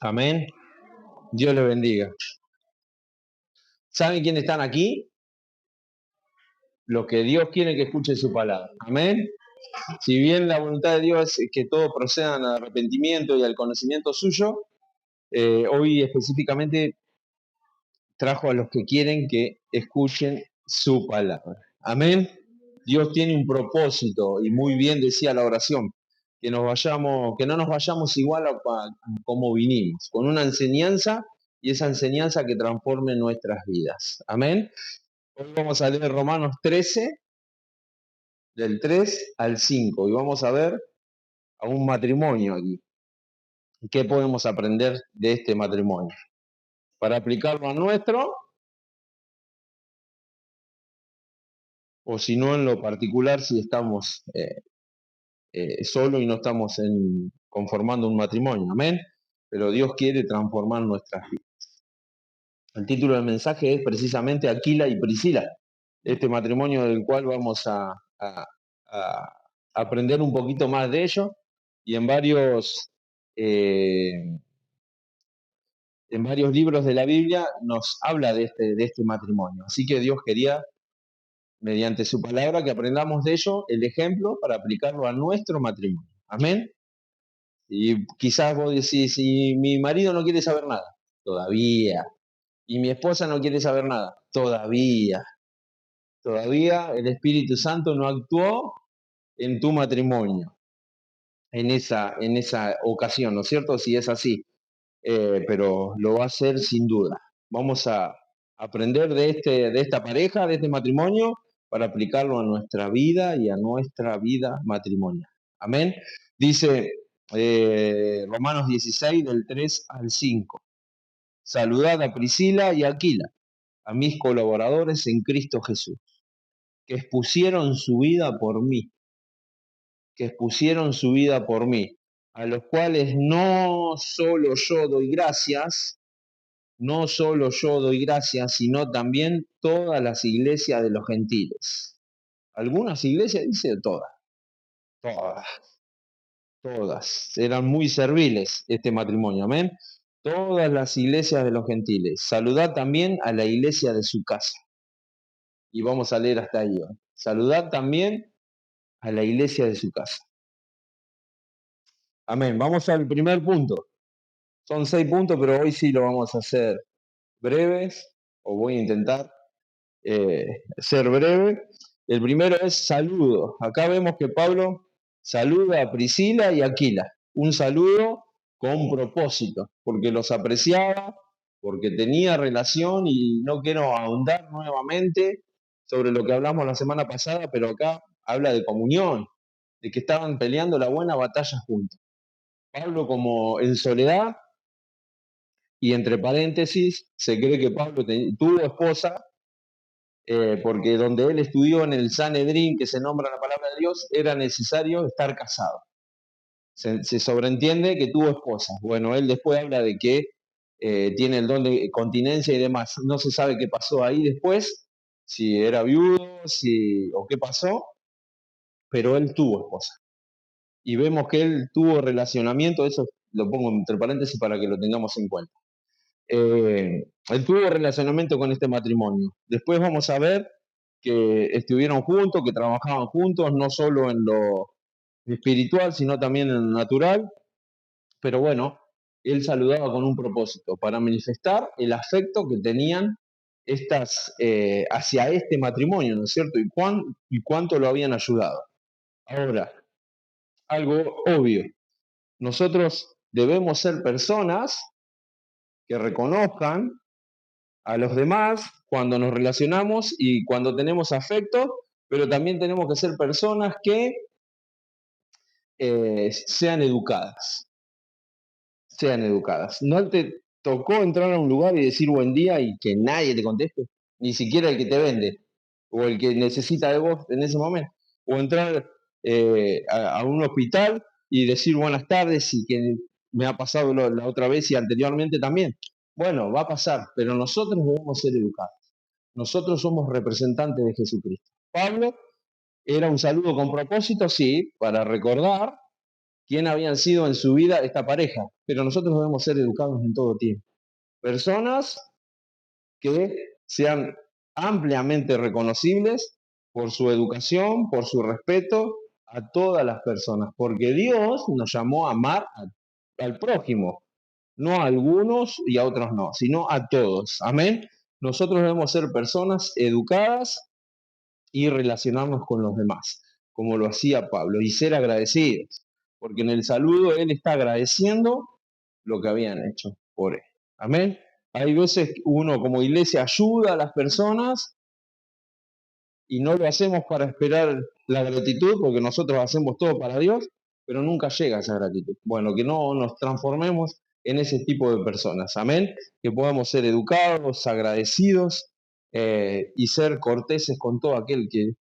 Amén. Dios le bendiga. ¿Saben quiénes están aquí? Los que Dios quiere que escuchen su palabra. Amén. Si bien la voluntad de Dios es que todos procedan al arrepentimiento y al conocimiento suyo, hoy específicamente trajo a los que quieren que escuchen su palabra. Amén. Dios tiene un propósito y muy bien decía la oración, que no nos vayamos igual a como vinimos, con una enseñanza y esa enseñanza que transforme nuestras vidas. Amén. Hoy vamos a leer Romanos 13, del 3 al 5, y vamos a ver a un matrimonio aquí. ¿Qué podemos aprender de este matrimonio? Para aplicarlo a nuestro, o si no en lo particular, si estamos solo y no estamos conformando un matrimonio. Amén. Pero Dios quiere transformar nuestras vidas. El título del mensaje es precisamente Aquila y Priscila, este matrimonio del cual vamos a aprender un poquito más de ello, y eh, en varios libros de la Biblia nos habla de este matrimonio. Así que Dios quería, mediante su palabra, que aprendamos de ello el ejemplo para aplicarlo a nuestro matrimonio. Amén. Y quizás vos decís, si mi marido no quiere saber nada, todavía. Y mi esposa no quiere saber nada, todavía. Todavía el Espíritu Santo no actuó en tu matrimonio, en esa ocasión, ¿no es cierto? Si es así, pero lo va a hacer sin duda. Vamos a aprender de esta pareja, de este matrimonio, para aplicarlo a nuestra vida y a nuestra vida matrimonial. Amén. Dice Romanos 16, del 3 al 5. Saludad a Priscila y a Aquila, a mis colaboradores en Cristo Jesús, que expusieron su vida por mí, a los cuales no solo yo doy gracias, sino también todas las iglesias de los gentiles. Algunas iglesias dice todas, todas. Eran muy serviles este matrimonio, amén. Todas las iglesias de los gentiles. Saludad también a la iglesia de su casa. Y vamos a leer hasta ahí. Saludad también a la iglesia de su casa. Amén. Vamos al primer punto. Son 6 puntos, pero hoy sí lo vamos a hacer breves, o voy a intentar ser breve. El primero es saludo. Acá vemos que Pablo saluda a Priscila y Aquila. Un saludo con propósito, porque los apreciaba, porque tenía relación, y no quiero ahondar nuevamente sobre lo que hablamos la semana pasada, pero acá habla de comunión, de que estaban peleando la buena batalla juntos. Pablo como en soledad, y entre paréntesis, se cree que Pablo tuvo esposa, porque donde él estudió en el Sanedrín, que se nombra la palabra de Dios, era necesario estar casado. Se sobreentiende que tuvo esposa. Bueno, él después habla de que tiene el don de continencia y demás. No se sabe qué pasó ahí después, si era viudo, o qué pasó, pero él tuvo esposa. Y vemos que él tuvo relacionamiento, eso lo pongo entre paréntesis para que lo tengamos en cuenta. Él tuvo relacionamiento con este matrimonio. Después vamos a ver que estuvieron juntos, que trabajaban juntos, no solo en lo espiritual, sino también en lo natural. Pero bueno, él saludaba con un propósito, para manifestar el afecto que tenían hacia este matrimonio, ¿no es cierto? Y cuánto lo habían ayudado. Ahora, algo obvio, nosotros debemos ser personas que reconozcan a los demás cuando nos relacionamos y cuando tenemos afecto, pero también tenemos que ser personas que sean educadas. No te tocó entrar a un lugar y decir buen día y que nadie te conteste, ni siquiera el que te vende o el que necesita de vos en ese momento. O entrar a un hospital y decir buenas tardes, y que me ha pasado la otra vez y anteriormente también. Bueno, va a pasar, pero nosotros debemos ser educados. Nosotros somos representantes de Jesucristo. Pablo era un saludo con propósito, sí, para recordar quién habían sido en su vida esta pareja, pero nosotros debemos ser educados en todo tiempo. Personas que sean ampliamente reconocibles por su educación, por su respeto a todas las personas, porque Dios nos llamó a amar al prójimo, no a algunos y a otros no, sino a todos. Amén. Nosotros debemos ser personas educadas y relacionarnos con los demás, como lo hacía Pablo, y ser agradecidos, porque en el saludo él está agradeciendo lo que habían hecho por él. Amén. Hay veces que uno como iglesia ayuda a las personas y no lo hacemos para esperar la gratitud, porque nosotros hacemos todo para Dios, pero nunca llega esa gratitud. Bueno, que no nos transformemos en ese tipo de personas. Amén. Que podamos ser educados, agradecidos y ser corteses con todo aquel que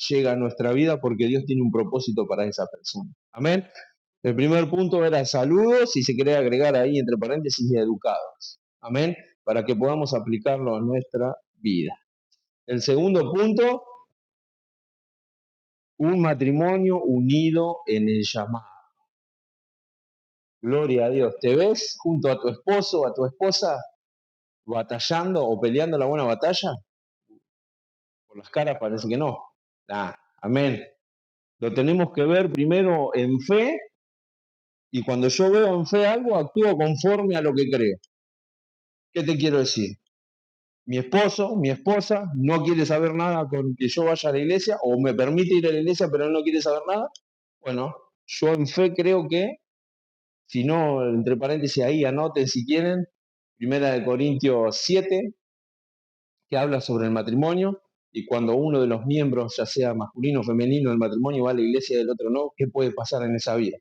llega a nuestra vida, porque Dios tiene un propósito para esa persona. Amén. El primer punto era saludos y se quería agregar ahí entre paréntesis educados. Amén. Para que podamos aplicarlo a nuestra vida. El segundo punto, un matrimonio unido en el llamado. Gloria a Dios. ¿Te ves junto a tu esposo, a tu esposa, batallando o peleando la buena batalla? Por las caras parece que no. Amén. Lo tenemos que ver primero en fe, y cuando yo veo en fe algo, actúo conforme a lo que creo. ¿Qué te quiero decir? Mi esposo, mi esposa, no quiere saber nada con que yo vaya a la iglesia, o me permite ir a la iglesia, pero él no quiere saber nada. Bueno, yo en fe creo que, si no, entre paréntesis ahí, anoten si quieren, 1 Corintios 7, que habla sobre el matrimonio, y cuando uno de los miembros, ya sea masculino o femenino del matrimonio, va a la iglesia y el otro no, ¿qué puede pasar en esa vida?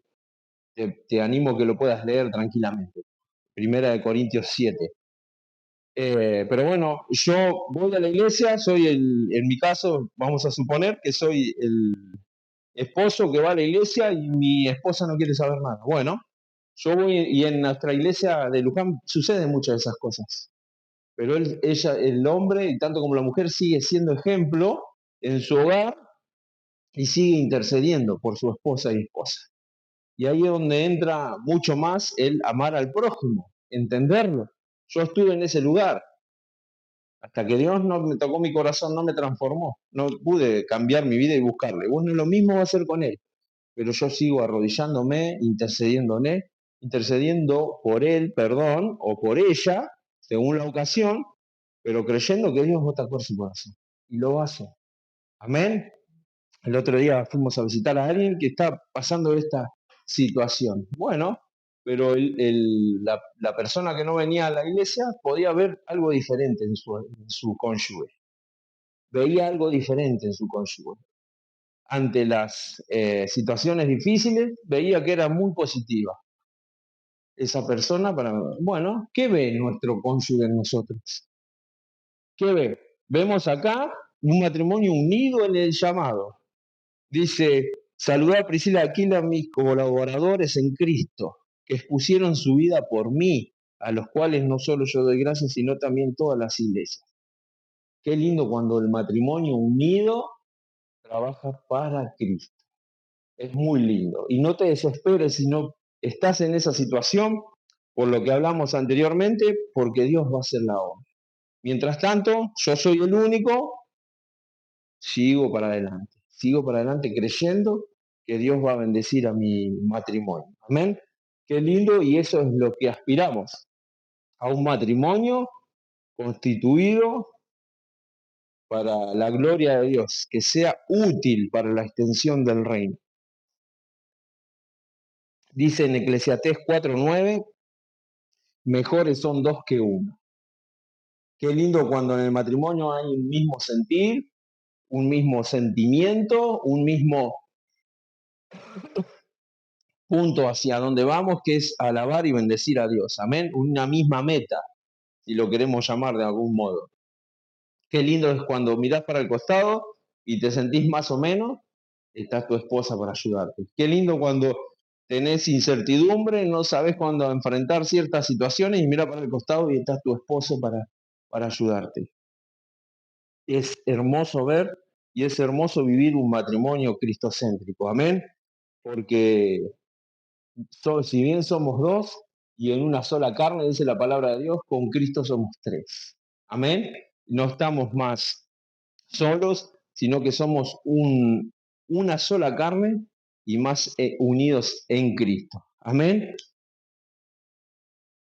Te animo a que lo puedas leer tranquilamente. 1 Corintios 7. Pero bueno, yo voy a la iglesia, en mi caso, vamos a suponer que soy el esposo que va a la iglesia y mi esposa no quiere saber nada. Bueno, yo voy y en nuestra iglesia de Luján suceden muchas de esas cosas. Pero el hombre, y tanto como la mujer, sigue siendo ejemplo en su hogar y sigue intercediendo por su esposa y esposa. Y ahí es donde entra mucho más el amar al prójimo, entenderlo. Yo estuve en ese lugar, hasta que Dios no me tocó mi corazón, no me transformó. No pude cambiar mi vida y buscarle. Bueno, lo mismo va a hacer con él. Pero yo sigo arrodillándome, intercediendo por él, perdón, o por ella, según la ocasión, pero creyendo que Dios va a tocar su corazón. Y lo hace. Amén. El otro día fuimos a visitar a alguien que está pasando esta situación. Bueno, pero la persona que no venía a la iglesia podía ver algo diferente en su cónyuge. Veía algo diferente en su cónyuge. Ante las situaciones difíciles, veía que era muy positiva esa persona. Bueno, ¿qué ve nuestro cónyuge en nosotros? ¿Qué ve? Vemos acá un matrimonio unido en el llamado. Dice, saludar a Priscila y Aquila, mis colaboradores en Cristo, que expusieron su vida por mí, a los cuales no solo yo doy gracias, sino también todas las iglesias. Qué lindo cuando el matrimonio unido trabaja para Cristo. Es muy lindo. Y no te desesperes si no estás en esa situación, por lo que hablamos anteriormente, porque Dios va a hacer la obra. Mientras tanto, yo soy el único, sigo para adelante creyendo que Dios va a bendecir a mi matrimonio. Amén. Qué lindo, y eso es lo que aspiramos, a un matrimonio constituido para la gloria de Dios, que sea útil para la extensión del reino. Dice en Eclesiastés 4:9, mejores son dos que uno. Qué lindo cuando en el matrimonio hay un mismo sentir, un mismo sentimiento, un mismo punto hacia donde vamos, que es alabar y bendecir a Dios. Amén. Una misma meta, si lo queremos llamar de algún modo. Qué lindo es cuando mirás para el costado y te sentís más o menos, está tu esposa para ayudarte. Qué lindo cuando tenés incertidumbre, no sabes cuándo enfrentar ciertas situaciones y mirás para el costado y está tu esposo para ayudarte. Es hermoso ver y es hermoso vivir un matrimonio cristocéntrico. Amén. Porque Si bien somos dos y en una sola carne, dice la palabra de Dios, con Cristo somos tres. Amén. No estamos más solos, sino que somos una sola carne y más unidos en Cristo. Amén.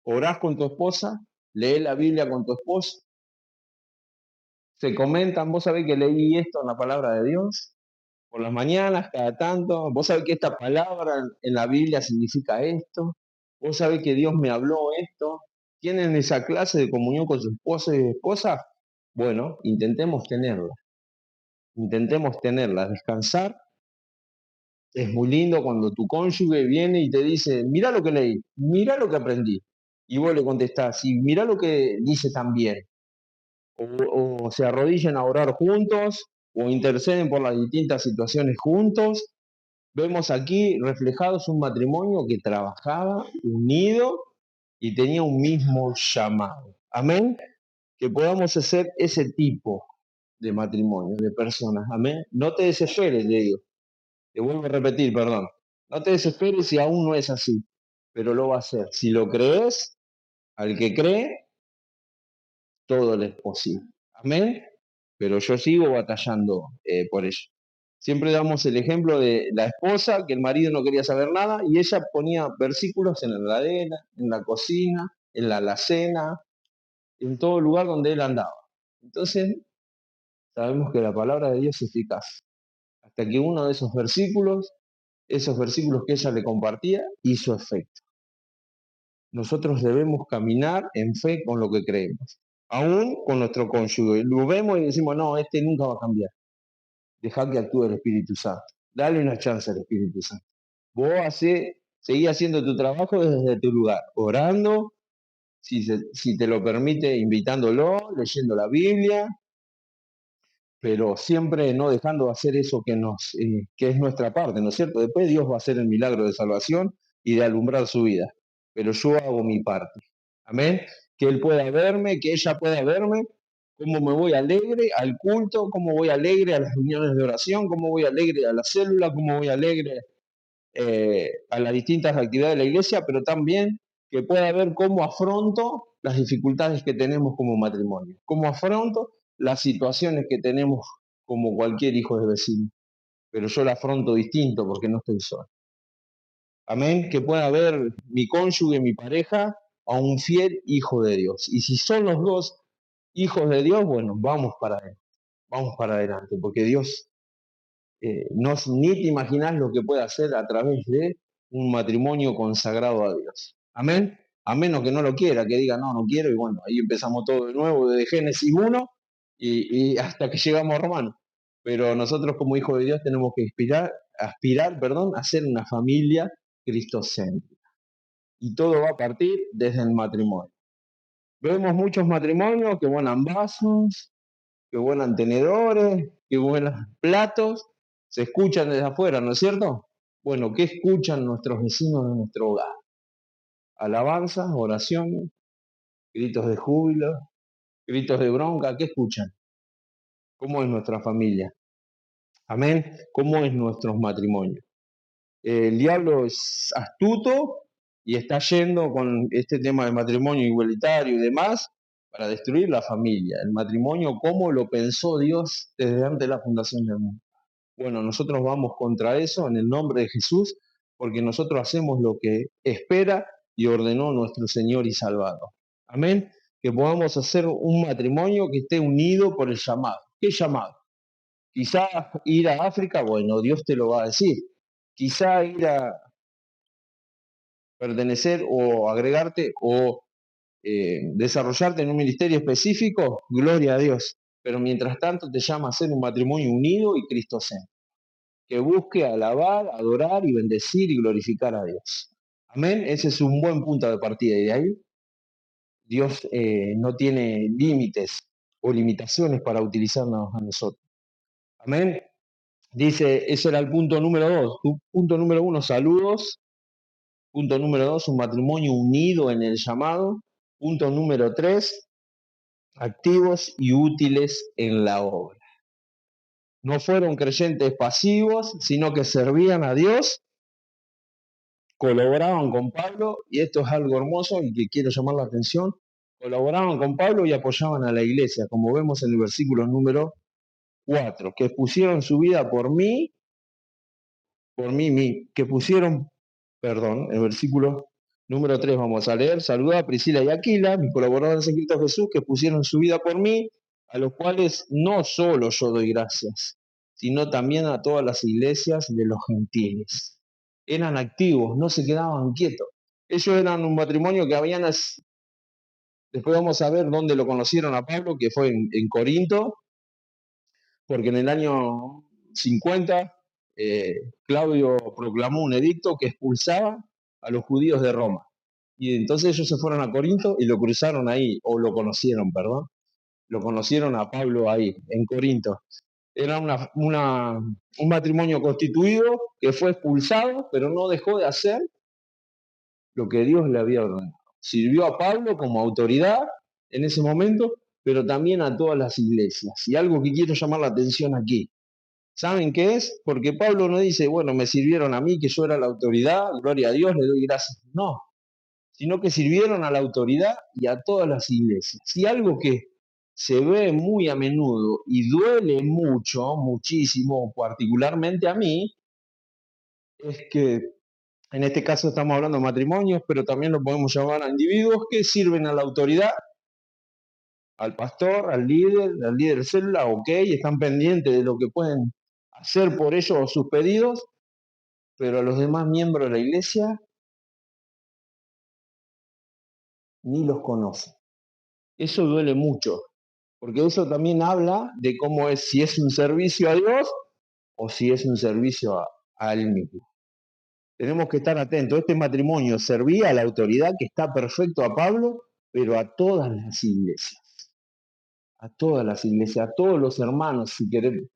Orás con tu esposa, lees la Biblia con tu esposa, se comentan, vos sabés que leí esto en la palabra de Dios, por las mañanas, cada tanto, vos sabés que esta palabra en la Biblia significa esto, vos sabés que Dios me habló esto, tienen esa clase de comunión con su esposa y esposa, bueno, intentemos tenerla, descansar. Es muy lindo cuando tu cónyuge viene y te dice, mirá lo que leí, mirá lo que aprendí, y vos le contestás, y mirá lo que dice también, o se arrodillan a orar juntos, o interceden por las distintas situaciones juntos. Vemos aquí reflejados un matrimonio que trabajaba unido y tenía un mismo llamado. Amén. Que podamos hacer ese tipo de matrimonio, de personas. Amén. No te desesperes, le digo. Te vuelvo a repetir, perdón. No te desesperes si aún no es así, pero lo va a hacer. Si lo crees, al que cree, todo le es posible. Amén. Pero yo sigo batallando por ello. Siempre damos el ejemplo de la esposa, que el marido no quería saber nada, y ella ponía versículos en la heladera, en la cocina, en la alacena, en todo lugar donde él andaba. Entonces, sabemos que la palabra de Dios es eficaz. Hasta que uno de esos versículos que ella le compartía, hizo efecto. Nosotros debemos caminar en fe con lo que creemos, aún con nuestro cónyuge. Lo vemos y decimos, no, este nunca va a cambiar. Deja que actúe el Espíritu Santo. Dale una chance al Espíritu Santo. Vos seguí haciendo tu trabajo desde tu lugar, orando, si te lo permite, invitándolo, leyendo la Biblia, pero siempre no dejando de hacer eso que es nuestra parte, ¿no es cierto? Después Dios va a hacer el milagro de salvación y de alumbrar su vida, pero yo hago mi parte. Amén. Que Él pueda verme, que ella pueda verme, cómo me voy alegre al culto, cómo voy alegre a las reuniones de oración, cómo voy alegre a la célula, cómo voy alegre a las distintas actividades de la iglesia, pero también que pueda ver cómo afronto las dificultades que tenemos como matrimonio, cómo afronto las situaciones que tenemos como cualquier hijo de vecino, pero yo la afronto distinto porque no estoy solo. Amén, que pueda ver mi cónyuge, mi pareja, a un fiel hijo de Dios. Y si son los dos hijos de Dios, bueno, vamos para adelante, porque Dios ni te imaginas lo que puede hacer a través de un matrimonio consagrado a Dios. Amén. A menos que no lo quiera, que diga, no, no quiero, y bueno, ahí empezamos todo de nuevo, desde Génesis 1 y hasta que llegamos a Romanos. Pero nosotros como hijos de Dios tenemos que aspirar, a ser una familia cristocéntrica. Y todo va a partir desde el matrimonio. Vemos muchos matrimonios que vuelan vasos, que vuelan tenedores, que vuelan platos, se escuchan desde afuera, ¿no es cierto? Bueno, ¿qué escuchan nuestros vecinos de nuestro hogar? Alabanzas, oraciones, gritos de júbilo, gritos de bronca, ¿qué escuchan? ¿Cómo es nuestra familia? Amén. ¿Cómo es nuestros matrimonios? El diablo es astuto y está yendo con este tema del matrimonio igualitario y demás para destruir la familia, el matrimonio como lo pensó Dios desde antes de la fundación del mundo. Bueno, nosotros vamos contra eso en el nombre de Jesús, porque nosotros hacemos lo que espera y ordenó nuestro Señor y Salvador. Amén. Que podamos hacer un matrimonio que esté unido por el llamado. ¿Qué llamado? Quizás ir a África, bueno, Dios te lo va a decir. Quizá ir a pertenecer o agregarte o desarrollarte en un ministerio específico, gloria a Dios. Pero mientras tanto te llama a ser un matrimonio unido y cristocéntrico, que busque alabar, adorar y bendecir y glorificar a Dios. Amén. Ese es un buen punto de partida. Y de ahí Dios no tiene límites o limitaciones para utilizarnos a nosotros. Amén. Dice, ese era el punto número 2. Punto número 1, saludos. Punto número 2, un matrimonio unido en el llamado. Punto número 3, activos y útiles en la obra. No fueron creyentes pasivos, sino que servían a Dios colaboraban con Pablo, y esto es algo hermoso y que quiero llamar la atención, colaboraban con Pablo y apoyaban a la iglesia, como vemos en el versículo número 4, que pusieron su vida que pusieron, perdón, el versículo número 3 vamos a leer: saluda a Priscila y Aquila, mis colaboradores en Cristo Jesús, que pusieron su vida por mí, a los cuales no solo yo doy gracias, sino también a todas las iglesias de los gentiles. Eran activos, no se quedaban quietos. Ellos eran un matrimonio que habían, después vamos a ver dónde lo conocieron a Pablo, que fue en Corinto, porque en el año 50 Claudio proclamó un edicto que expulsaba a los judíos de Roma. Y entonces ellos se fueron a Corinto y lo cruzaron ahí, o lo conocieron, perdón, lo conocieron a Pablo ahí, en Corinto. Era un matrimonio constituido que fue expulsado, pero no dejó de hacer lo que Dios le había ordenado. Sirvió a Pablo como autoridad en ese momento, pero también a todas las iglesias. Y algo que quiero llamar la atención aquí, ¿saben qué es? Porque Pablo no dice, bueno, me sirvieron a mí, que yo era la autoridad, gloria a Dios, le doy gracias. No, sino que sirvieron a la autoridad y a todas las iglesias. Y algo que se ve muy a menudo y duele mucho, muchísimo, particularmente a mí, es que en este caso estamos hablando de matrimonios, pero también lo podemos llamar a individuos que sirven a la autoridad, al pastor, al líder de célula, ok, están pendientes de lo que pueden hacer por ellos o sus pedidos, pero a los demás miembros de la iglesia ni los conocen. Eso duele mucho, porque eso también habla de cómo es, si es un servicio a Dios o si es un servicio a Él mismo. Tenemos que estar atentos. Este matrimonio servía a la autoridad, que está perfecto, a Pablo, pero a todas las iglesias. A todas las iglesias, a todos los hermanos, si queremos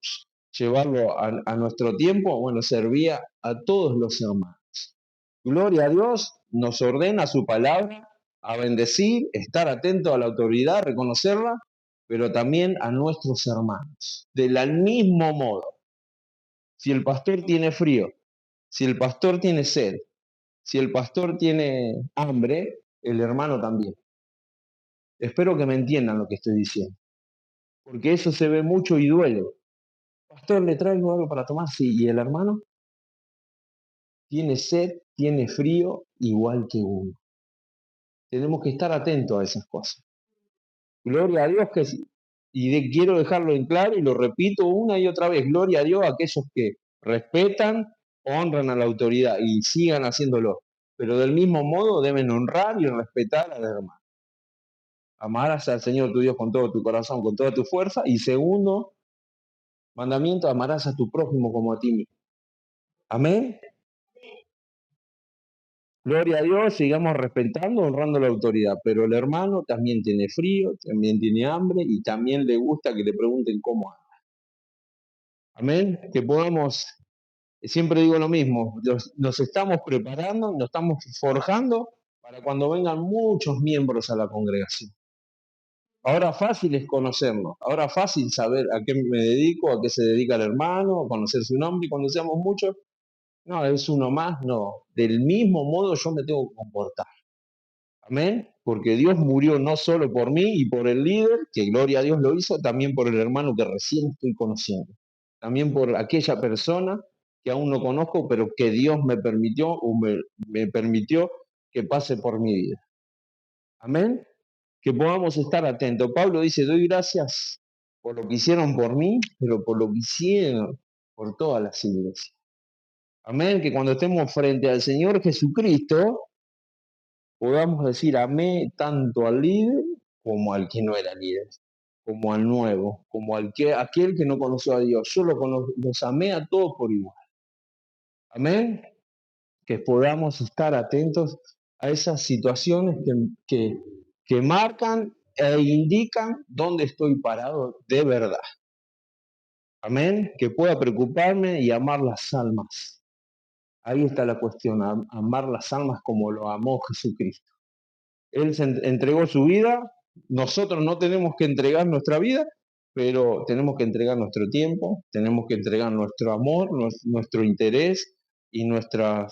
llevarlo a nuestro tiempo, bueno, servía a todos los hermanos. Gloria a Dios, nos ordena su palabra a bendecir, estar atento a la autoridad, reconocerla, pero también a nuestros hermanos. Del mismo modo, si el pastor tiene frío, si el pastor tiene sed, si el pastor tiene hambre, el hermano también. Espero que me entiendan lo que estoy diciendo, porque eso se ve mucho y duele. Pastor, ¿le traigo algo para tomar? Sí, y el hermano tiene sed, tiene frío, igual que uno. Tenemos que estar atentos a esas cosas. Gloria a Dios que quiero dejarlo en claro y lo repito una y otra vez. Gloria a Dios a aquellos que respetan, honran a la autoridad y sigan haciéndolo. Pero del mismo modo deben honrar y respetar al hermano. Amarás al Señor tu Dios con todo tu corazón, con toda tu fuerza. Y segundo mandamiento, amarás a tu prójimo como a ti mismo. Amén. Gloria a Dios, sigamos respetando, honrando la autoridad, pero el hermano también tiene frío, también tiene hambre y también le gusta que le pregunten cómo anda. Amén, que podamos, siempre digo lo mismo, nos estamos preparando, nos estamos forjando para cuando vengan muchos miembros a la congregación. Ahora fácil es conocernos, ahora fácil saber a qué me dedico, a qué se dedica el hermano, conocer su nombre, y cuando seamos muchos, no, es uno más, no, del mismo modo yo me tengo que comportar. Amén, porque Dios murió no solo por mí y por el líder, que gloria a Dios lo hizo, también por el hermano que recién estoy conociendo. También por aquella persona que aún no conozco, pero que Dios me permitió o me permitió que pase por mi vida. Amén, que podamos estar atentos. Pablo dice, doy gracias por lo que hicieron por mí, pero por lo que hicieron por todas las iglesias. Amén, que cuando estemos frente al Señor Jesucristo, podamos decir amé tanto al líder como al que no era líder, como al nuevo, como aquel que no conoció a Dios. Yo los amé a todos por igual. Amén. Que podamos estar atentos a esas situaciones que marcan e indican dónde estoy parado de verdad. Amén. Que pueda preocuparme y amar las almas. Ahí está la cuestión, amar las almas como lo amó Jesucristo. Él se entregó su vida, nosotros no tenemos que entregar nuestra vida, pero tenemos que entregar nuestro tiempo, tenemos que entregar nuestro amor, nuestro interés y nuestra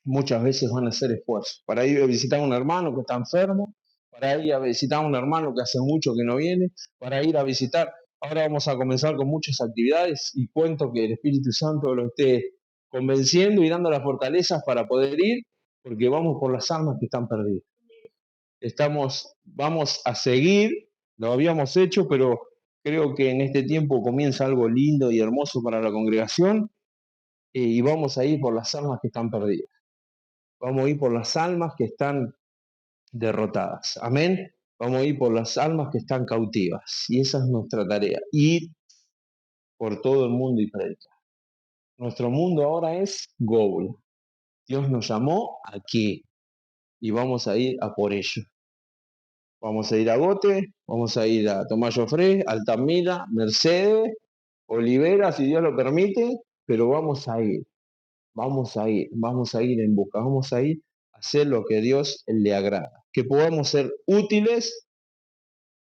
muchas veces van a hacer esfuerzos para ir a visitar a un hermano que está enfermo, para ir a visitar a un hermano que hace mucho que no viene, para ir a visitar. Ahora vamos a comenzar con muchas actividades y cuento que el Espíritu Santo lo esté convenciendo y dando las fortalezas para poder ir, porque vamos por las almas que están perdidas. Vamos a seguir, lo habíamos hecho, pero creo que en este tiempo comienza algo lindo y hermoso para la congregación, y vamos a ir por las almas que están perdidas. Vamos a ir por las almas que están derrotadas. Amén. Vamos a ir por las almas que están cautivas. Y esa es nuestra tarea. Ir por todo el mundo y predicar. Nuestro mundo ahora es Goul. Dios nos llamó aquí y vamos a ir a por ello. Vamos a ir a Gote, vamos a ir a Tomás Jofré, Altamira, Mercedes, Olivera, si Dios lo permite, pero vamos a ir en busca, vamos a ir a hacer lo que a Dios le agrada. Que podamos ser útiles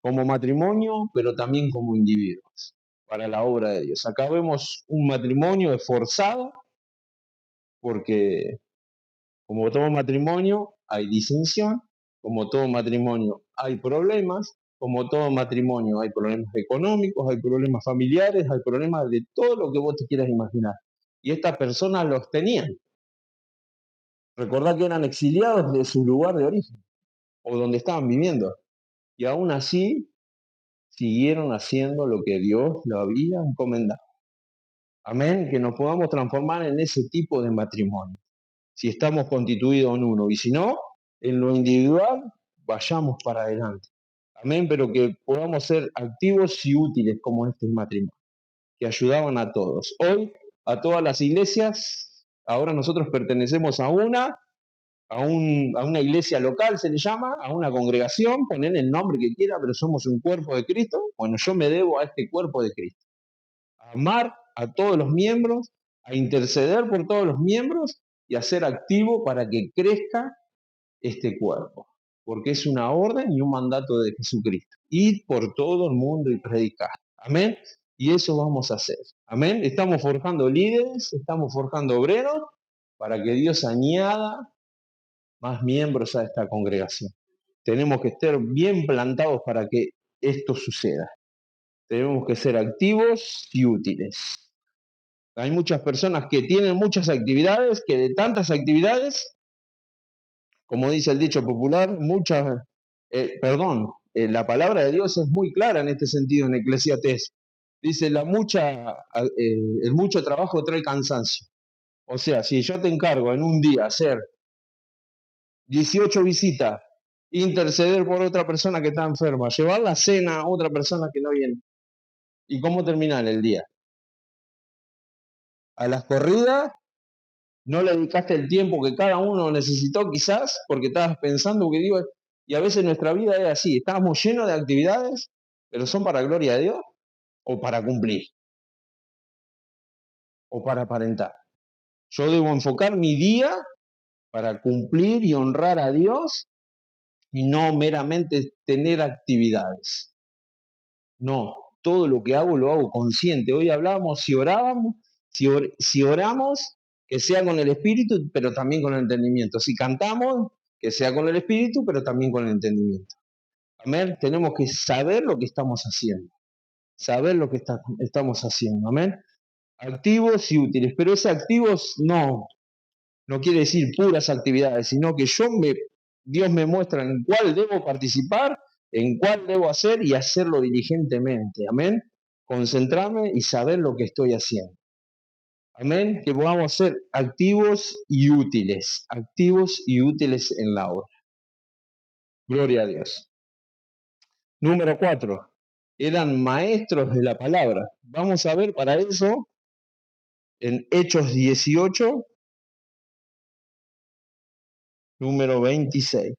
como matrimonio, pero también como individuos para la obra de Dios. Acá vemos un matrimonio esforzado, porque como todo matrimonio hay disensión, como todo matrimonio hay problemas, como todo matrimonio hay problemas económicos, hay problemas familiares, hay problemas de todo lo que vos te quieras imaginar. Y estas personas los tenían. Recordad que eran exiliados de su lugar de origen o donde estaban viviendo. Y aún así siguieron haciendo lo que Dios lo había encomendado. Amén, que nos podamos transformar en ese tipo de matrimonio. Si estamos constituidos en uno, y si no, en lo individual, vayamos para adelante. Amén, pero que podamos ser activos y útiles como este matrimonio, que ayudaban a todos. Hoy, a todas las iglesias, ahora nosotros pertenecemos a una iglesia local, se le llama, a una congregación, poner el nombre que quiera, pero somos un cuerpo de Cristo. Bueno, yo me debo a este cuerpo de Cristo. A amar a todos los miembros, a interceder por todos los miembros y a ser activo para que crezca este cuerpo. Porque es una orden y un mandato de Jesucristo. Ir por todo el mundo y predicar. Amén. Y eso vamos a hacer. Amén. Estamos forjando líderes, estamos forjando obreros para que Dios añada más miembros a esta congregación. Tenemos que estar bien plantados para que esto suceda. Tenemos que ser activos y útiles. Hay muchas personas que tienen muchas actividades, que de tantas actividades, como dice el dicho popular, la palabra de Dios es muy clara en este sentido en Eclesiastés. Dice, el mucho trabajo trae cansancio. O sea, si yo te encargo en un día hacer 18 visitas, interceder por otra persona que está enferma, llevar la cena a otra persona que no viene, ¿y cómo terminar el día? A las corridas, no le dedicaste el tiempo que cada uno necesitó quizás, porque estabas pensando que digo, y a veces nuestra vida es así, estamos llenos de actividades, pero son para gloria de Dios, o para cumplir, o para aparentar. Yo debo enfocar mi día para cumplir y honrar a Dios y no meramente tener actividades. No, todo lo que hago lo hago consciente. Hoy hablábamos, si oramos, que sea con el espíritu, pero también con el entendimiento. Si cantamos, que sea con el espíritu, pero también con el entendimiento. Amén. Tenemos que saber lo que estamos haciendo. Saber lo que estamos haciendo. Amén. Activos y útiles. Pero esos activos no quiere decir puras actividades, sino que Dios me muestra en cuál debo participar, en cuál debo hacer y hacerlo diligentemente. Amén. Concentrarme y saber lo que estoy haciendo. Amén. Que podamos ser activos y útiles en la obra. Gloria a Dios. Número 4. Eran maestros de la palabra. Vamos a ver para eso en Hechos 18, número 26.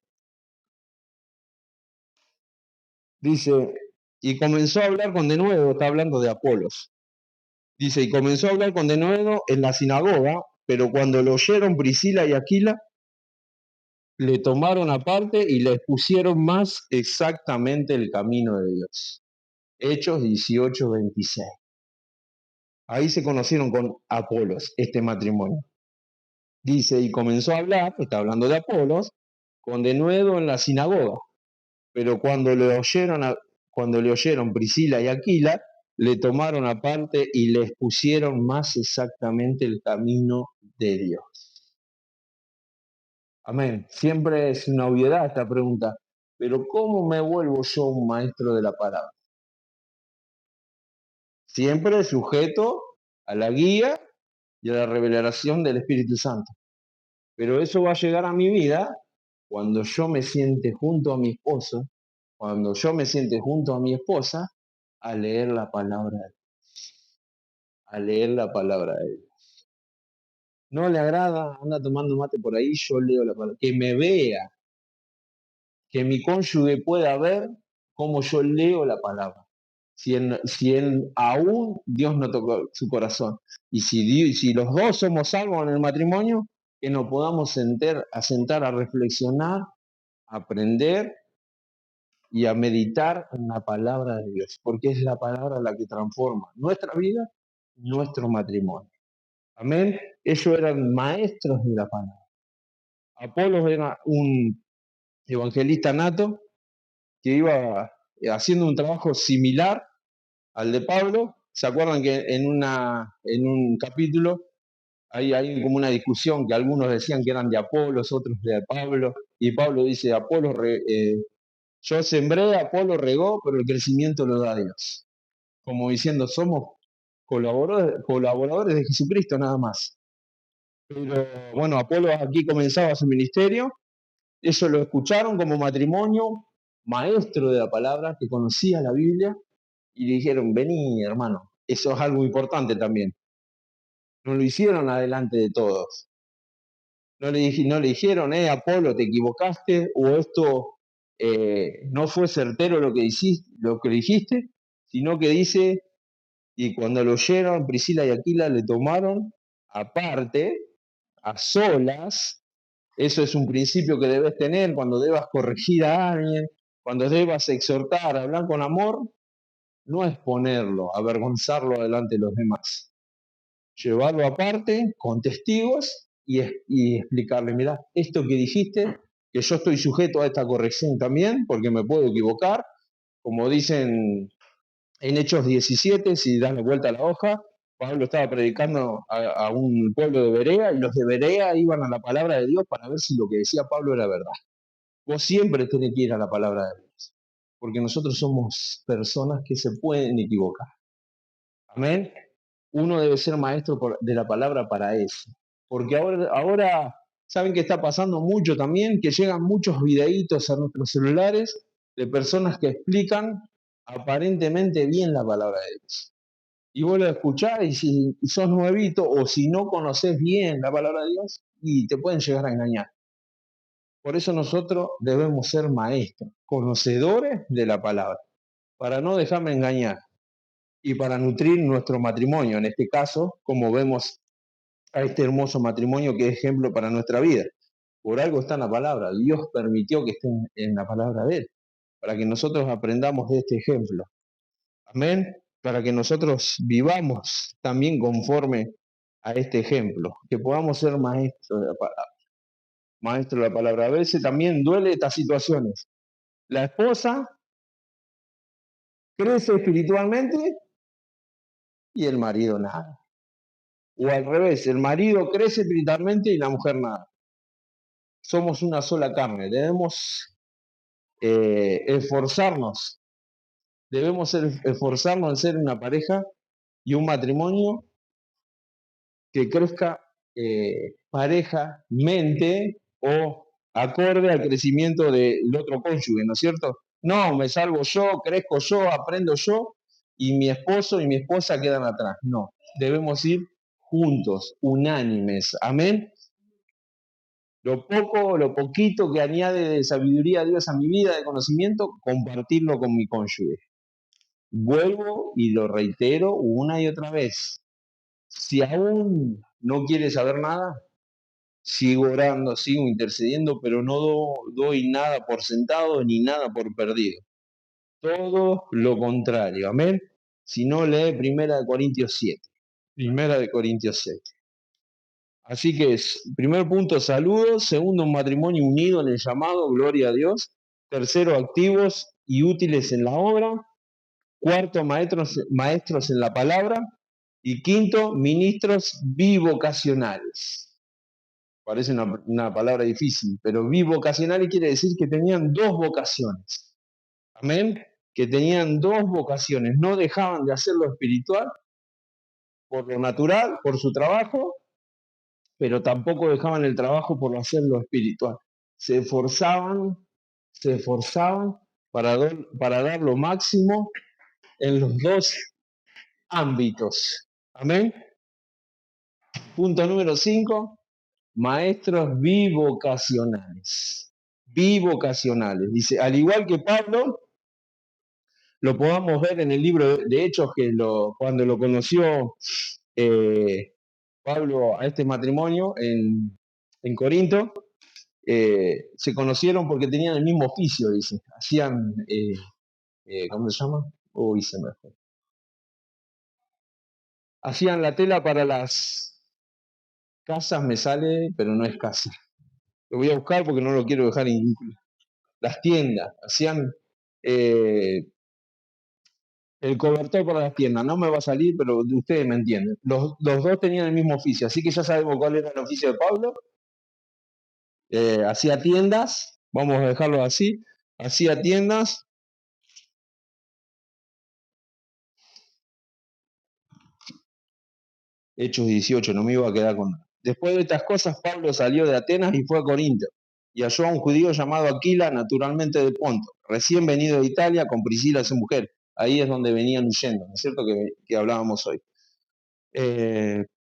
Dice, y comenzó a hablar con denuedo, está hablando de Apolos. Dice, y comenzó a hablar con denuedo en la sinagoga, pero cuando lo oyeron Priscila y Aquila, le tomaron aparte y le expusieron más exactamente el camino de Dios. Hechos 18, 26. Ahí se conocieron con Apolos, este matrimonio. Dice, y comenzó a hablar, está hablando de Apolos, con denuedo en la sinagoga. Pero cuando le oyeron Priscila y Aquila, le tomaron aparte y le expusieron más exactamente el camino de Dios. Amén. Siempre es una obviedad esta pregunta, pero ¿cómo me vuelvo yo un maestro de la palabra? Siempre sujeto a la guía y a la revelación del Espíritu Santo. Pero eso va a llegar a mi vida cuando yo me siente junto a mi esposo, cuando yo me siente junto a mi esposa, a leer la palabra de Dios, a leer la palabra de Dios. No le agrada, anda tomando mate por ahí, yo leo la palabra. Que me vea, que mi cónyuge pueda ver cómo yo leo la palabra. Si él aún Dios no tocó su corazón. Y si los dos somos salvos en el matrimonio, que nos podamos sentar a reflexionar, a aprender y a meditar en la palabra de Dios, porque es la palabra la que transforma nuestra vida, nuestro matrimonio. Amén. Ellos eran maestros de la palabra. Apolos era un evangelista nato que iba haciendo un trabajo similar al de Pablo. ¿Se acuerdan que en un capítulo hay como una discusión que algunos decían que eran de Apolos, otros de Pablo, y Pablo dice, yo sembré, Apolo regó, pero el crecimiento lo da Dios. Como diciendo, somos colaboradores de Jesucristo nada más. Pero bueno, Apolo aquí comenzaba su ministerio, ellos lo escucharon como matrimonio, maestro de la palabra, que conocía la Biblia, y le dijeron, vení hermano, eso es algo importante también. No lo hicieron adelante de todos. No le dijeron, Apolo, te equivocaste, o esto no fue certero lo que dijiste, sino que dice, y cuando lo oyeron, Priscila y Aquila le tomaron aparte, a solas. Eso es un principio que debes tener cuando debas corregir a alguien, cuando debas exhortar, hablar con amor, no exponerlo, avergonzarlo delante de los demás. Llevarlo aparte con testigos y explicarle, mira, esto que dijiste, que yo estoy sujeto a esta corrección también, porque me puedo equivocar, como dicen en Hechos 17, si das la vuelta a la hoja, Pablo estaba predicando a un pueblo de Berea y los de Berea iban a la palabra de Dios para ver si lo que decía Pablo era verdad. Vos siempre tenés que ir a la palabra de Dios, porque nosotros somos personas que se pueden equivocar. Amén. Uno debe ser maestro de la palabra para eso. Porque ahora, ¿saben qué está pasando mucho también? Que llegan muchos videitos a nuestros celulares de personas que explican aparentemente bien la palabra de Dios. Y vos lo escuchás y si sos nuevito o si no conoces bien la palabra de Dios, y te pueden llegar a engañar. Por eso nosotros debemos ser maestros, conocedores de la palabra, para no dejarme engañar y para nutrir nuestro matrimonio, en este caso, como vemos a este hermoso matrimonio que es ejemplo para nuestra vida. Por algo está en la palabra, Dios permitió que esté en la palabra de Él, para que nosotros aprendamos de este ejemplo. Amén. Para que nosotros vivamos también conforme a este ejemplo, que podamos ser maestros de la palabra. Maestro de la palabra. A veces también duele estas situaciones. La esposa crece espiritualmente y el marido nada. O al revés, el marido crece espiritualmente y la mujer nada. Somos una sola carne. Debemos esforzarnos. Esforzarnos en ser una pareja y un matrimonio que crezca parejamente o acorde al crecimiento del otro cónyuge, ¿no es cierto? No, me salvo yo, crezco yo, aprendo yo y mi esposo y mi esposa quedan atrás. No, debemos ir juntos, unánimes. Amén. Lo poquito que añade de sabiduría a Dios a mi vida, de conocimiento, compartirlo con mi cónyuge. Vuelvo y lo reitero una y otra vez. Si aún no quiere saber nada, sigo orando, sigo intercediendo, pero no doy nada por sentado ni nada por perdido. Todo lo contrario, amén. Si no, lee Primera de Corintios 7. Primera de Corintios 7. Así que primer punto, saludos. Segundo, un matrimonio unido en el llamado, gloria a Dios. Tercero, activos y útiles en la obra. Cuarto, maestros en la palabra. Y quinto, ministros bivocacionales. Parece una palabra difícil, pero bivocacionales quiere decir que tenían dos vocaciones. Amén. Que tenían dos vocaciones. No dejaban de hacer lo espiritual por lo natural, por su trabajo, pero tampoco dejaban el trabajo por hacer lo espiritual. Se esforzaban para dar lo máximo en los dos ámbitos. Amén. Punto número 5, maestros bivocacionales. Bivocacionales. Dice, al igual que Pablo, lo podamos ver en el libro de Hechos, que cuando lo conoció Pablo a este matrimonio en Corinto, se conocieron porque tenían el mismo oficio, dice. Hacían, ¿cómo se llama? Uy, se me fue. Hacían la tela para las casas, me sale, pero no es casa. Lo voy a buscar porque no lo quiero dejar incluido. Las tiendas, hacían el cobertor para las tiendas. No me va a salir, pero ustedes me entienden. Los dos tenían el mismo oficio, así que ya sabemos cuál era el oficio de Pablo. Hacía tiendas, vamos a dejarlo así, hacía tiendas. Hechos 18, no me iba a quedar con nada. Después de estas cosas, Pablo salió de Atenas y fue a Corinto, y halló a un judío llamado Aquila, naturalmente de Ponto, recién venido de Italia con Priscila, su mujer. Ahí es donde venían huyendo, ¿no es cierto? Que hablábamos hoy.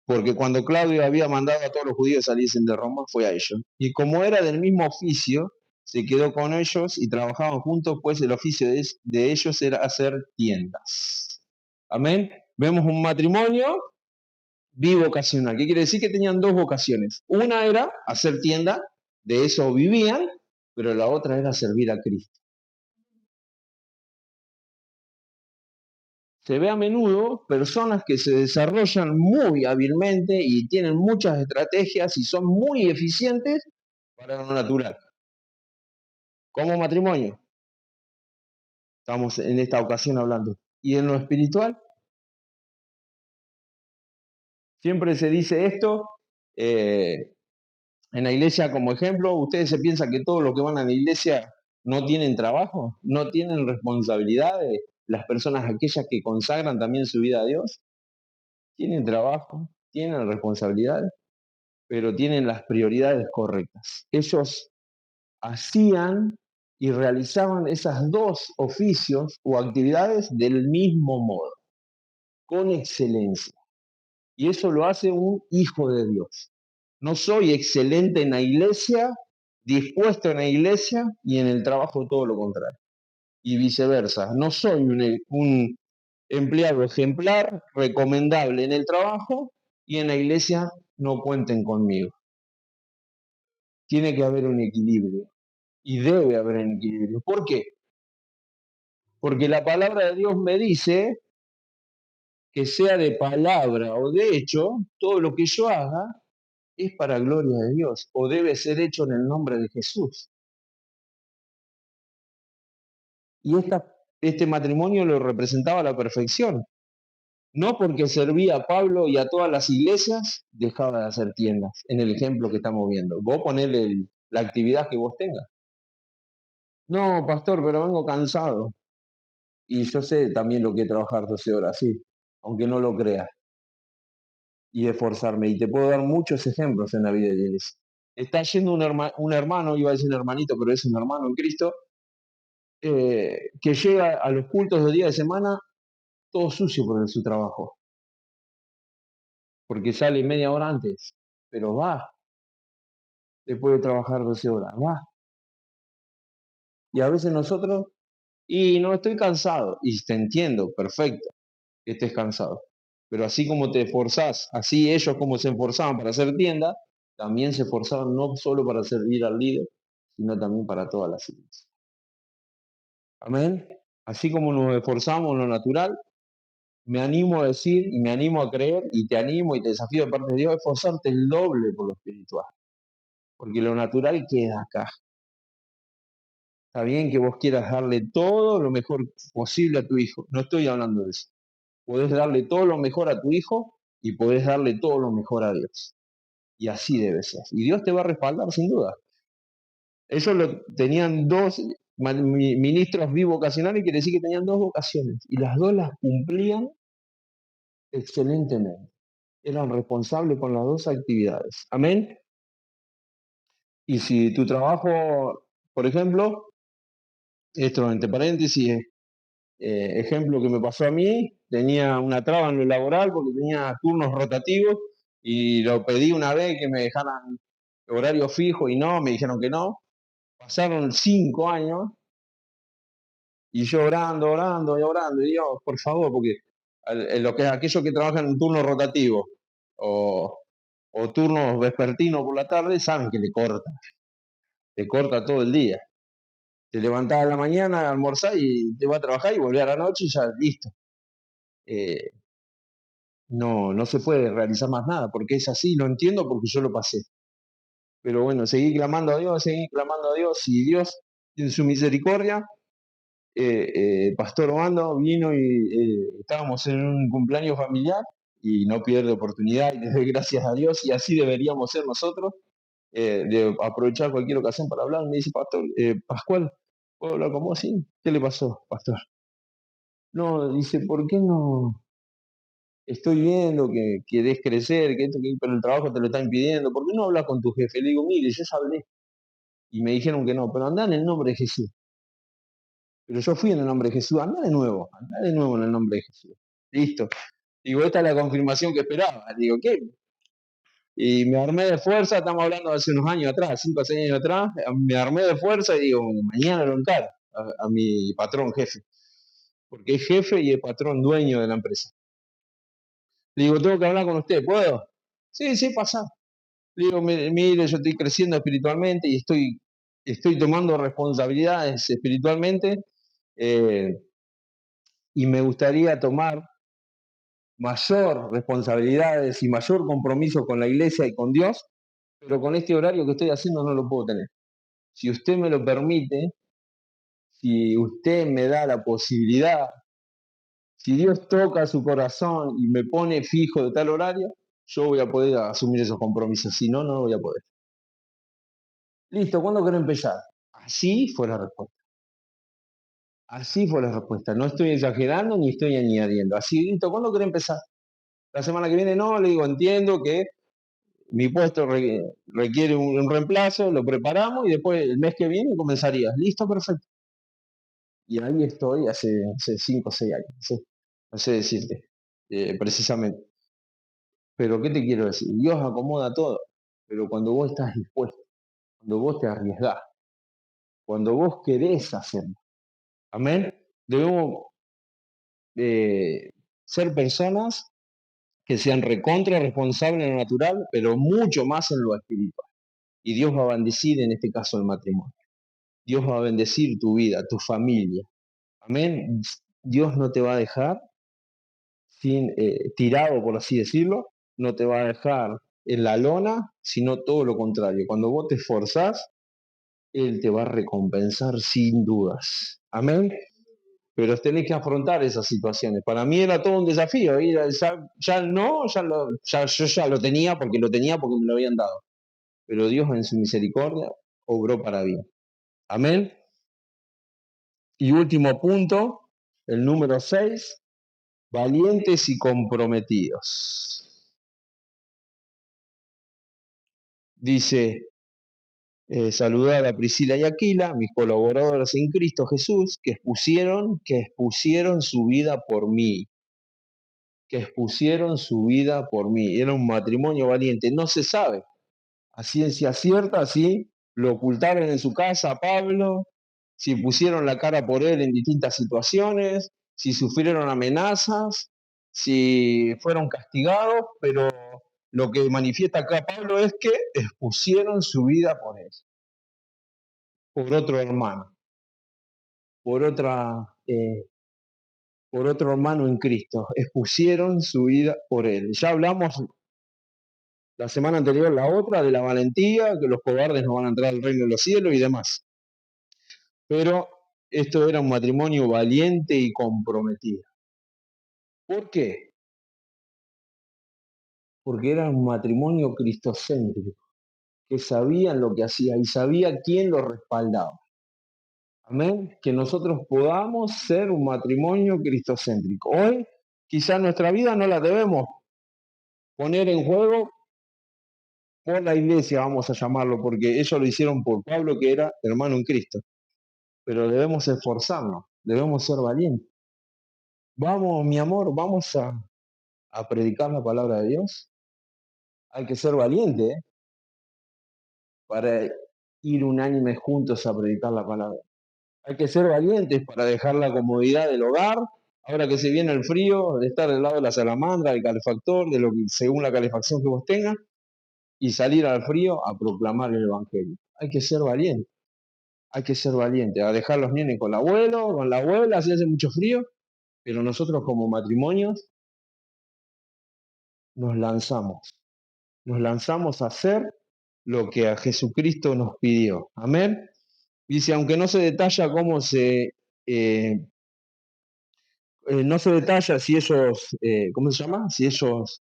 Porque cuando Claudio había mandado a todos los judíos saliesen de Roma, fue a ellos. Y como era del mismo oficio, se quedó con ellos y trabajaban juntos, pues el oficio de ellos era hacer tiendas. Amén. Vemos un matrimonio bivocacional. ¿Qué quiere decir? Que tenían dos vocaciones. Una era hacer tienda, de eso vivían, pero la otra era servir a Cristo. Se ve a menudo personas que se desarrollan muy hábilmente y tienen muchas estrategias y son muy eficientes para lo natural. Como matrimonio, estamos en esta ocasión hablando. Y en lo espiritual, siempre se dice esto, en la iglesia como ejemplo, ustedes se piensan que todos los que van a la iglesia no tienen trabajo, no tienen responsabilidades, las personas aquellas que consagran también su vida a Dios, tienen trabajo, tienen responsabilidades, pero tienen las prioridades correctas. Ellos hacían y realizaban esas dos oficios o actividades del mismo modo, con excelencia. Y eso lo hace un hijo de Dios. No soy excelente en la iglesia, dispuesto en la iglesia y en el trabajo todo lo contrario. Y viceversa. No soy un empleado ejemplar, recomendable en el trabajo y en la iglesia no cuenten conmigo. Tiene que haber un equilibrio y debe haber un equilibrio. ¿Por qué? Porque la palabra de Dios me dice que sea de palabra o de hecho, todo lo que yo haga es para gloria de Dios o debe ser hecho en el nombre de Jesús. Y este matrimonio lo representaba a la perfección. No porque servía a Pablo y a todas las iglesias, dejaba de hacer tiendas, en el ejemplo que estamos viendo. Vos ponele la actividad que vos tengas. No, pastor, pero vengo cansado. Y yo sé también lo que es trabajar 12 horas, sí, aunque no lo creas. Y esforzarme. Y te puedo dar muchos ejemplos en la vida de la iglesia. Está yendo un hermano, iba a decir un hermanito, pero es un hermano en Cristo, que llega a los cultos de día de semana todo sucio por su trabajo, porque sale media hora antes, pero va, después de trabajar 12 horas, va. Y a veces nosotros, y no estoy cansado, y te entiendo, perfecto, que estés cansado, pero así como te esforzás, así ellos como se esforzaban para hacer tienda, también se esforzaban no solo para servir al líder, sino también para todas las iglesias. Amén. Así como nos esforzamos en lo natural, me animo a decir y me animo a creer y te animo y te desafío de parte de Dios a esforzarte el doble por lo espiritual, porque lo natural queda acá. Está bien que vos quieras darle todo lo mejor posible a tu hijo, no estoy hablando de eso. Podés darle todo lo mejor a tu hijo y podés darle todo lo mejor a Dios. Y así debe ser. Y Dios te va a respaldar sin duda. Ellos tenían dos ministros bivocacionales, quiere decir que tenían dos vocaciones y las dos las cumplían excelentemente. Eran responsables con las dos actividades. Amén. Y si tu trabajo, por ejemplo, esto entre paréntesis, ejemplo que me pasó a mí, tenía una traba en lo laboral porque tenía turnos rotativos y lo pedí una vez que me dejaran horario fijo y no, me dijeron que no. Pasaron 5 años y yo orando y orando, y Dios, por favor, porque aquellos que trabajan en turno rotativo o, o turnos vespertinos por la tarde saben que le corta todo el día. Te levantás a la mañana, almorzás y te vas a trabajar y volvés a la noche y ya listo. No se puede realizar más nada, porque es así, lo entiendo porque yo lo pasé. Pero bueno, seguí clamando a Dios, y Dios, en su misericordia, Pastor Obando vino y estábamos en un cumpleaños familiar y no pierde oportunidad y le doy gracias a Dios y así deberíamos ser nosotros, de aprovechar cualquier ocasión para hablar. Me dice, Pastor, Pascual, ¿puedo hablar con vos? Sí. ¿Qué le pasó, Pastor? No, dice, ¿por qué no? Estoy viendo que querés crecer, pero el trabajo te lo está impidiendo. ¿Por qué no hablas con tu jefe? Le digo, mire, yo ya hablé. Y me dijeron que no, pero anda en el nombre de Jesús. Pero yo fui en el nombre de Jesús, anda de nuevo en el nombre de Jesús. Listo. Digo, esta es la confirmación que esperaba. Digo, ¿qué? Y me armé de fuerza, estamos hablando de hace unos años atrás, 5 o 6 años atrás, me armé de fuerza y digo, mañana lo encaro a mi patrón jefe. Porque es jefe y es patrón dueño de la empresa. Le digo, tengo que hablar con usted, ¿puedo? Sí, sí, pasa. Le digo, mire, yo estoy creciendo espiritualmente y estoy tomando responsabilidades espiritualmente, y me gustaría tomar mayor responsabilidades y mayor compromiso con la iglesia y con Dios, pero con este horario que estoy haciendo no lo puedo tener. Si usted me lo permite, si usted me da la posibilidad, si Dios toca su corazón y me pone fijo de tal horario, yo voy a poder asumir esos compromisos, si no, no voy a poder. Listo, ¿cuándo quiero empezar? Así fue la respuesta. Así fue la respuesta. No estoy exagerando ni estoy añadiendo. Así, listo, ¿cuándo quiero empezar? La semana que viene no, le digo, entiendo que mi puesto requiere un reemplazo, lo preparamos y después el mes que viene comenzaría. Listo, perfecto. Y ahí estoy hace 5 o 6 años. No sé decirte precisamente. Pero ¿qué te quiero decir? Dios acomoda todo. Pero cuando vos estás dispuesto, cuando vos te arriesgás, cuando vos querés hacerlo. Amén. Debemos ser personas que sean recontra responsables en lo natural, pero mucho más en lo espiritual. Y Dios va a bendecir en este caso el matrimonio. Dios va a bendecir tu vida, tu familia. Amén. Dios no te va a dejar tirado, por así decirlo, no te va a dejar en la lona, sino todo lo contrario. Cuando vos te esforzás, Él te va a recompensar sin dudas. Amén. Pero tenés que afrontar esas situaciones. Para mí era todo un desafío. Yo ya lo tenía porque me lo habían dado. Pero Dios en su misericordia obró para bien. Amén. Y último punto, el número 6, valientes y comprometidos. Dice, saludar a Priscila y Aquila, mis colaboradores en Cristo Jesús, que expusieron su vida por mí. Que expusieron su vida por mí. Era un matrimonio valiente. No se sabe a ciencia cierta si lo ocultaron en su casa a Pablo, si pusieron la cara por él en distintas situaciones, si sufrieron amenazas, si fueron castigados, pero lo que manifiesta acá Pablo es que expusieron su vida por él, por otro hermano, por otra por otro hermano en Cristo, expusieron su vida por él. Ya hablamos la semana anterior, la otra, de la valentía, que los cobardes no van a entrar al reino de los cielos y demás. Pero esto era un matrimonio valiente y comprometido. ¿Por qué? Porque era un matrimonio cristocéntrico, que sabían lo que hacía y sabía quién lo respaldaba. Amén. Que nosotros podamos ser un matrimonio cristocéntrico. Hoy, quizá nuestra vida no la debemos poner en juego por la iglesia, vamos a llamarlo, porque ellos lo hicieron por Pablo, que era hermano en Cristo. Pero debemos esforzarnos, debemos ser valientes. Vamos, mi amor, vamos a predicar la palabra de Dios. Hay que ser valiente, ¿eh? Para ir unánime juntos a predicar la palabra. Hay que ser valientes para dejar la comodidad del hogar, ahora que se viene el frío, de estar del lado de la salamandra, del calefactor, de lo que, según la calefacción que vos tengas, y salir al frío a proclamar el evangelio. Hay que ser valiente, a dejar los nenes con el abuelo, con la abuela, si hace mucho frío, pero nosotros como matrimonios nos lanzamos a hacer lo que a Jesucristo nos pidió. Amén. Dice, aunque no se detalla cómo no se detalla si ellos, ¿cómo se llama? Si ellos,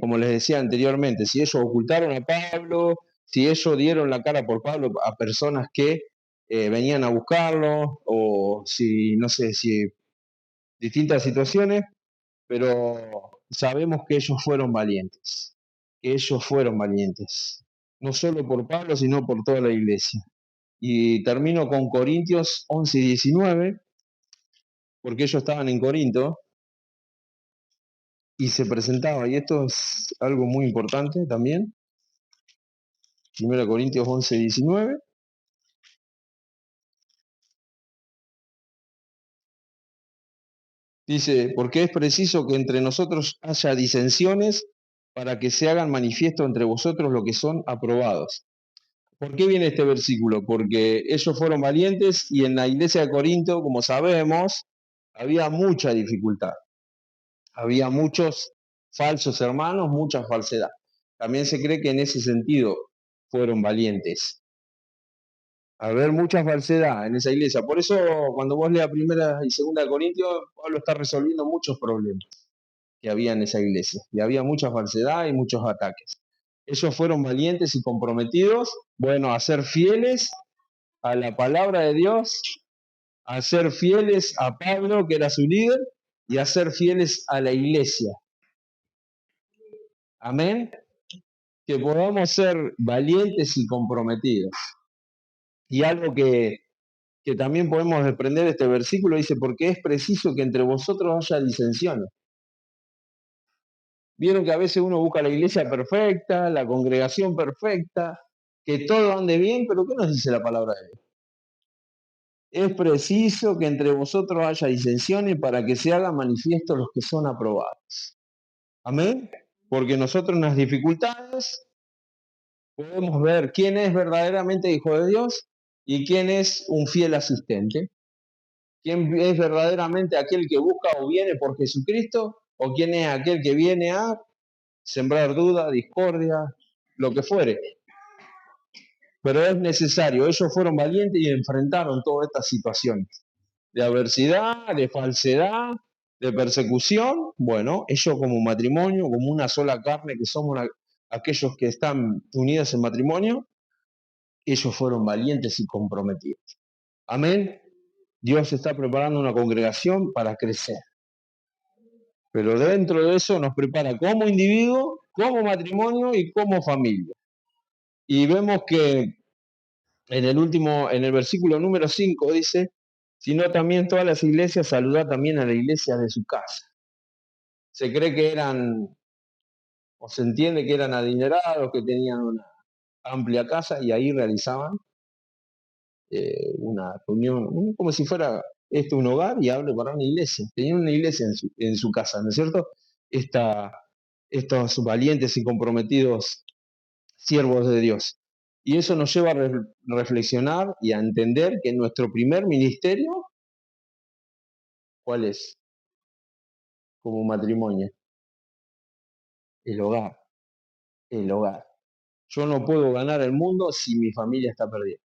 como les decía anteriormente, si ellos ocultaron a Pablo, si ellos dieron la cara por Pablo a personas que venían a buscarlo, o si, no sé, si distintas situaciones, pero sabemos que ellos fueron valientes, no solo por Pablo, sino por toda la iglesia. Y termino con Corintios 11 y 19, porque ellos estaban en Corinto y se presentaba, y esto es algo muy importante también, 1 Corintios 11 y 19, dice, porque es preciso que entre nosotros haya disensiones para que se hagan manifiesto entre vosotros lo que son aprobados. ¿Por qué viene este versículo? Porque ellos fueron valientes y en la iglesia de Corinto, como sabemos, había mucha dificultad. Había muchos falsos hermanos, mucha falsedad. También se cree que en ese sentido fueron valientes. Haber mucha falsedad en esa iglesia. Por eso, cuando vos leas primera y segunda de Corintios, Pablo está resolviendo muchos problemas que había en esa iglesia. Y había mucha falsedad y muchos ataques. Ellos fueron valientes y comprometidos, bueno, a ser fieles a la palabra de Dios, a ser fieles a Pablo, que era su líder, y a ser fieles a la iglesia. Amén. Que podamos ser valientes y comprometidos. Y algo que también podemos desprender de este versículo dice, porque es preciso que entre vosotros haya disensiones. Vieron que a veces uno busca la iglesia perfecta, la congregación perfecta, que todo ande bien, pero ¿qué nos dice la palabra de Dios? Es preciso que entre vosotros haya disensiones para que se hagan manifiestos los que son aprobados. Amén. Porque nosotros en las dificultades podemos ver quién es verdaderamente hijo de Dios y quién es un fiel asistente. ¿Quién es verdaderamente aquel que busca o viene por Jesucristo? ¿O quién es aquel que viene a sembrar duda, discordia, lo que fuere? Pero es necesario. Ellos fueron valientes y enfrentaron todas estas situaciones de adversidad, de falsedad, de persecución. Bueno, ellos como matrimonio, como una sola carne que somos aquellos que están unidos en matrimonio, ellos fueron valientes y comprometidos. Amén. Dios está preparando una congregación para crecer. Pero dentro de eso nos prepara como individuo, como matrimonio y como familia. Y vemos que en el versículo número 5 dice, sino también todas las iglesias, saludad también a la iglesia de su casa. Se cree que eran, o se entiende que eran adinerados, que tenían una amplia casa y ahí realizaban una reunión, como si fuera esto un hogar y hable para una iglesia. Tenían una iglesia en su casa, ¿no es cierto? Estos valientes y comprometidos siervos de Dios. Y eso nos lleva a reflexionar y a entender que nuestro primer ministerio, ¿cuál es? como matrimonio? El hogar, el hogar. Yo no puedo ganar el mundo si mi familia está perdida.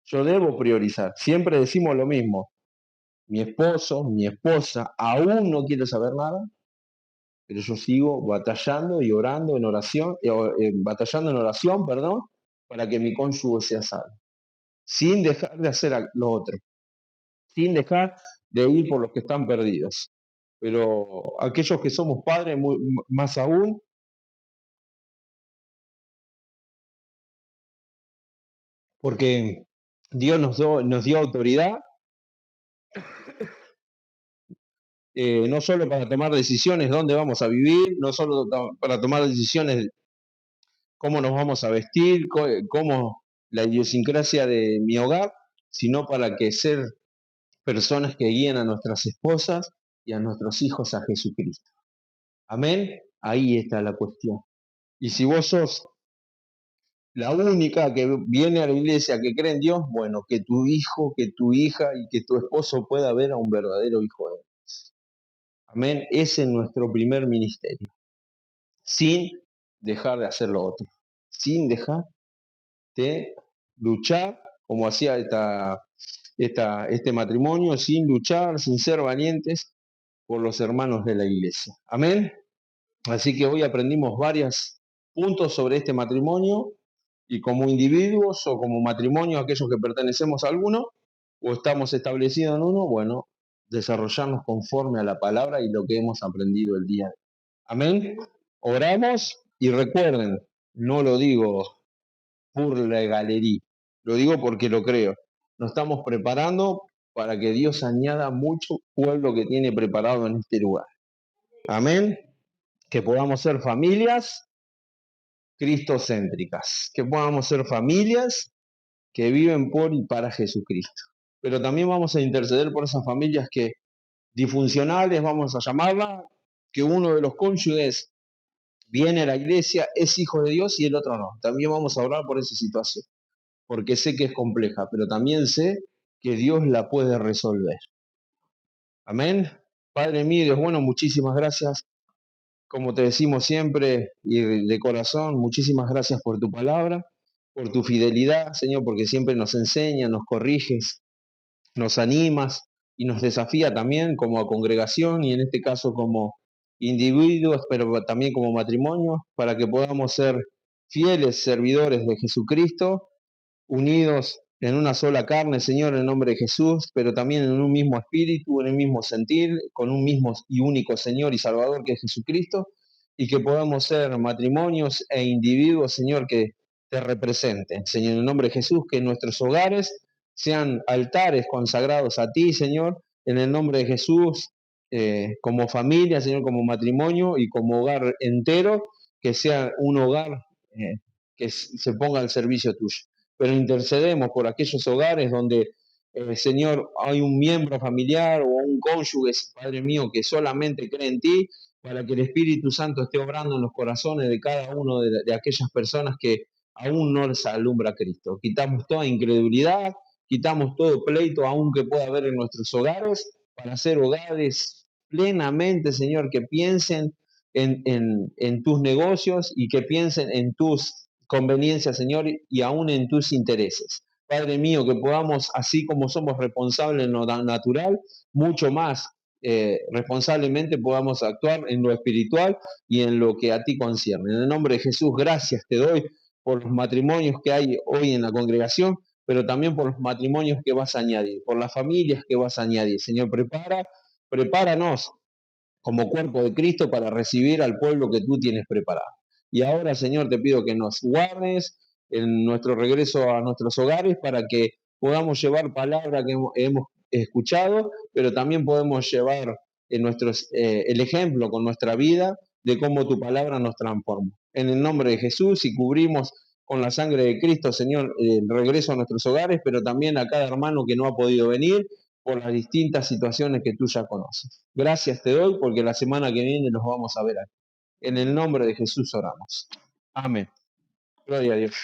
Yo debo priorizar. Siempre decimos lo mismo. Mi esposo, mi esposa, aún no quiere saber nada, pero yo sigo batallando y orando en oración, batallando en oración, perdón, para que mi cónyuge sea salvo, sin dejar de hacer lo otro, sin dejar de ir por los que están perdidos. Pero aquellos que somos padres, más aún, porque Dios nos dio autoridad, no solo para tomar decisiones dónde vamos a vivir, no solo para tomar decisiones cómo nos vamos a vestir, cómo la idiosincrasia de mi hogar, sino para que ser personas que guíen a nuestras esposas y a nuestros hijos a Jesucristo. Amén. Ahí está la cuestión. Y si vos sos la única que viene a la iglesia que cree en Dios, bueno, que tu hijo, que tu hija y que tu esposo pueda ver a un verdadero hijo de Dios. Amén. Ese es nuestro primer ministerio. Sin dejar de hacer lo otro. Sin dejar de luchar, como hacía este matrimonio, sin luchar, sin ser valientes por los hermanos de la iglesia. Amén. Así que hoy aprendimos varios puntos sobre este matrimonio y como individuos o como matrimonio, aquellos que pertenecemos a alguno o estamos establecidos en uno, bueno, desarrollarnos conforme a la palabra y lo que hemos aprendido el día de hoy. Amén. Oramos y recuerden, no lo digo por la galería, lo digo porque lo creo. Nos estamos preparando para que Dios añada mucho pueblo que tiene preparado en este lugar. Amén. Que podamos ser familias cristocéntricas, que podamos ser familias que viven por y para Jesucristo. Pero también vamos a interceder por esas familias que disfuncionales, vamos a llamarla, que uno de los cónyuges viene a la iglesia, es hijo de Dios y el otro no. También vamos a orar por esa situación, porque sé que es compleja, pero también sé que Dios la puede resolver. Amén. Padre mío, Dios bueno, muchísimas gracias. Como te decimos siempre y de corazón, muchísimas gracias por tu palabra, por tu fidelidad, Señor, porque siempre nos enseñas, nos corriges, nos animas y nos desafía también como congregación y en este caso como individuos, pero también como matrimonio, para que podamos ser fieles servidores de Jesucristo, unidos en una sola carne, Señor, en el nombre de Jesús, pero también en un mismo espíritu, en el mismo sentir, con un mismo y único Señor y Salvador que es Jesucristo, y que podamos ser matrimonios e individuos, Señor, que te representen. Señor, en el nombre de Jesús, que nuestros hogares sean altares consagrados a ti, Señor, en el nombre de Jesús, como familia, Señor, como matrimonio y como hogar entero, que sea un hogar que se ponga al servicio tuyo. Pero intercedemos por aquellos hogares donde, Señor, hay un miembro familiar o un cónyuge, Padre mío, que solamente cree en ti, para que el Espíritu Santo esté obrando en los corazones de cada uno de aquellas personas que aún no les alumbra Cristo. Quitamos toda incredulidad, quitamos todo pleito aún que pueda haber en nuestros hogares, para hacer hogares plenamente, Señor, que piensen en tus negocios y que piensen en tus conveniencias, Señor, y aún en tus intereses. Padre mío, que podamos, así como somos responsables en lo natural, mucho más responsablemente podamos actuar en lo espiritual y en lo que a ti concierne. En el nombre de Jesús, gracias te doy por los matrimonios que hay hoy en la congregación, pero también por los matrimonios que vas a añadir, por las familias que vas a añadir. Señor, prepáranos como cuerpo de Cristo para recibir al pueblo que tú tienes preparado. Y ahora, Señor, te pido que nos guardes en nuestro regreso a nuestros hogares para que podamos llevar palabra que hemos escuchado, pero también podemos llevar el ejemplo con nuestra vida de cómo tu palabra nos transforma. En el nombre de Jesús y cubrimos con la sangre de Cristo, Señor, el regreso a nuestros hogares, pero también a cada hermano que no ha podido venir por las distintas situaciones que tú ya conoces. Gracias te doy porque la semana que viene nos vamos a ver aquí. En el nombre de Jesús oramos. Amén. Gloria a Dios.